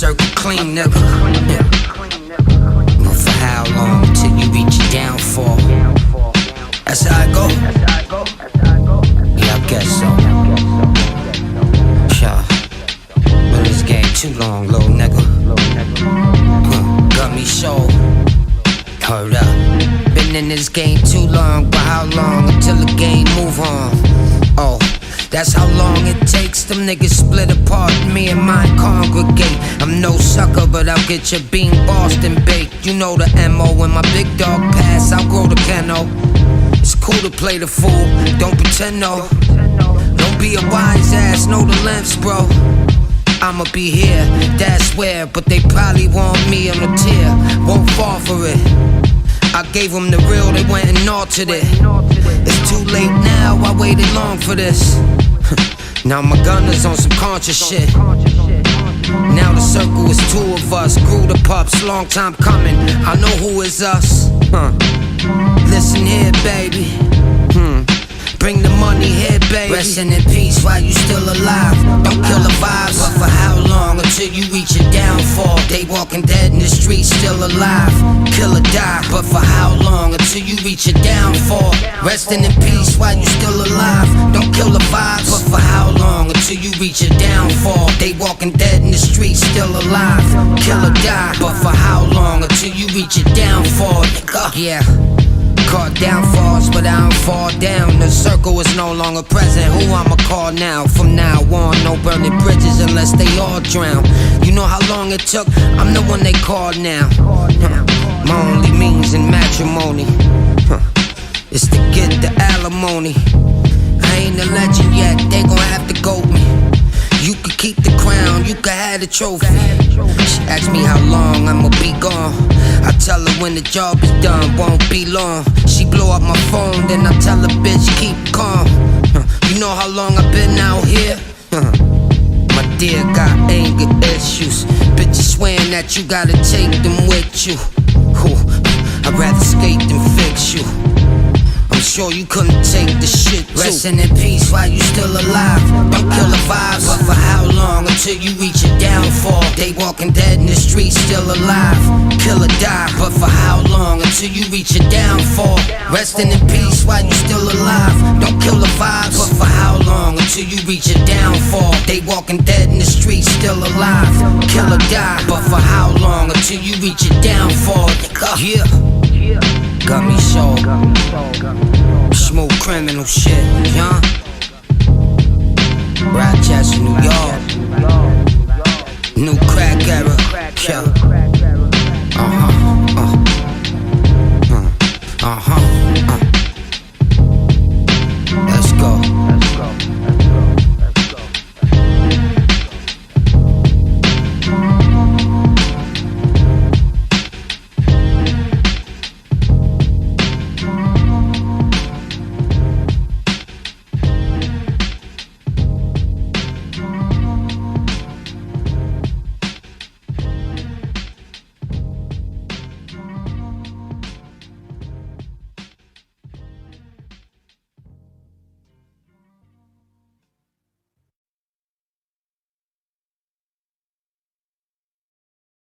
circle clean, nigga. But for how long till you reach your downfall? That's how it go? Yeah, I guess so. Sure. Been in this game too long, little nigga. Gummy show. Hold up. Been in this game too long, but how long until the game move on? Oh, that's how long it takes. Them niggas split apart, me and mine congregate. I'm no sucker, but I'll get your bean Boston baked. You know the MO. When my big dog pass, I'll grow the piano. It's cool to play the fool, don't pretend no. Don't be a wise ass, know the lengths, bro. I'ma be here, that's where. But they probably want me on the tier, won't fall for it. I gave them the real, they went and altered it. It's too late now, I waited long for this. Now my gunner's on some conscious shit. Now the circle is two of us, grew the pups, long time coming. I know who is us. Listen here, baby. Bring the money here, baby. Resting in peace while you still alive. Don't kill the vibes, but for how long until you reach your downfall? They walking dead in the streets, still alive. Kill or die, but for how long until you reach your downfall? Resting in peace while you still alive. Don't kill the vibes, but for how long until you reach your downfall? They walking dead in the streets, still alive. Kill or die, but for how long until you reach your downfall? Yeah. Caught downfalls, but I don't fall down. The circle is no longer present. Who I'ma call now? From now on, no burning bridges unless they all drown. You know how long it took? I'm the one they call now. My only means in matrimony is to get the alimony. I ain't a legend yet, they gon' have to goat me. You could keep the crown, you could have the trophy. She asked me how long I'ma be gone. I tell her when the job is done, won't be long. She blow up my phone, then I tell her, bitch, keep calm. You know how long I've been out here? My dear got anger issues. Bitches swearing that you gotta take them with you. I'd rather skate than fix you. I'm sure you couldn't take the shit too. Resting in peace while you still alive. Don't kill the vibes, but for how long until you reach your downfall? They walking dead in the streets, still alive. Kill or die, but for how long until you reach your downfall? Resting in peace while you still alive. Don't kill the vibes, but for how long until you reach your downfall? They walking dead in the streets, still alive. Kill or die, but for how long until you reach your downfall? Yeah. Gummy show. Smooth criminal shit, huh?